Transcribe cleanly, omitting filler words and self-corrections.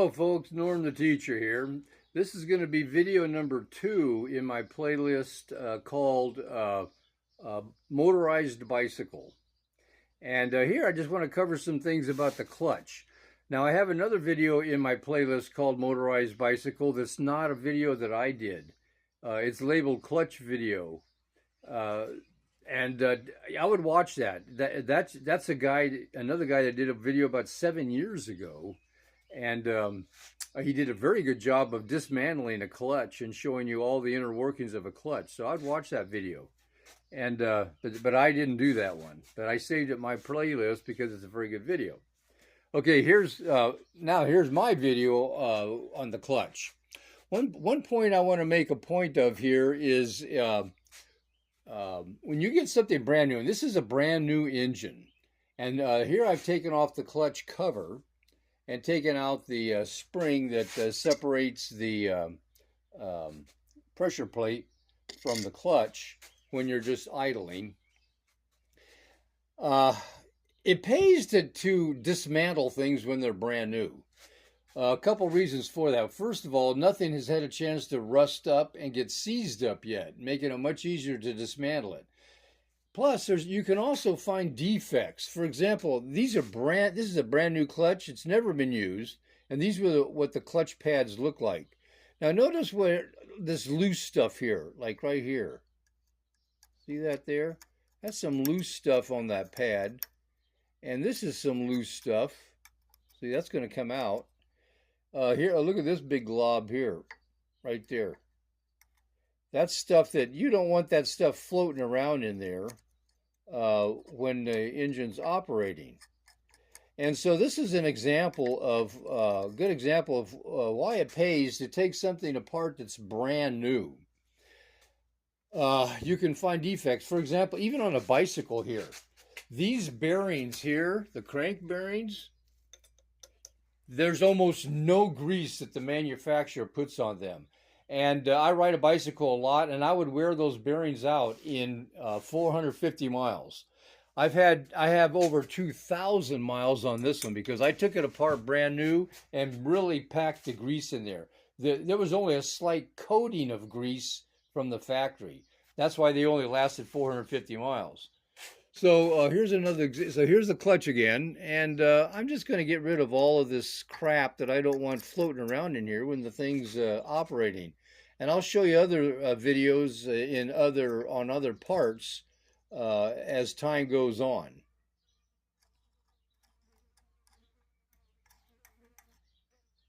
Hello folks, Norm the teacher here. This is going to be video number 2 in my playlist called Motorized Bicycle. And here I just want to cover some things about the clutch. Now I have another video in my playlist called Motorized Bicycle that's not a video that I did. It's labeled Clutch Video. And I would watch that. That's a guy, another guy that did a video about 7 years ago. And he did a very good job of dismantling a clutch and showing you all the inner workings of a clutch. So I'd watch that video. And but I didn't do that one. But I saved it in my playlist because it's a very good video. Okay, here's my video on the clutch. One point I want to make a point of here is when you get something brand new, and this is a brand new engine, and here I've taken off the clutch cover and taken out the spring that separates the pressure plate from the clutch when you're just idling. It pays to dismantle things when they're brand new. A couple reasons for that. First of all, nothing has had a chance to rust up and get seized up yet, making it much easier to dismantle it. Plus, you can also find defects. For example, this is a brand new clutch. It's never been used, and these were what the clutch pads look like. Now, notice where this loose stuff here, like right here. See that there? That's some loose stuff on that pad, and this is some loose stuff. See, that's going to come out. Here, look at this big glob here, right there. That's stuff that you don't want that stuff floating around in there when the engine's operating. And so this is an example of a good example of why it pays to take something apart that's brand new. You can find defects. For example, even on a bicycle here, these bearings here, the crank bearings, there's almost no grease that the manufacturer puts on them. And I ride a bicycle a lot, and I would wear those bearings out in 450 miles. I have over 2,000 miles on this one because I took it apart brand new and really packed the grease in there. There was only a slight coating of grease from the factory. That's why they only lasted 450 miles. So here's another. So here's the clutch again, and I'm just going to get rid of all of this crap that I don't want floating around in here when the thing's operating. And I'll show you other videos on other parts as time goes on.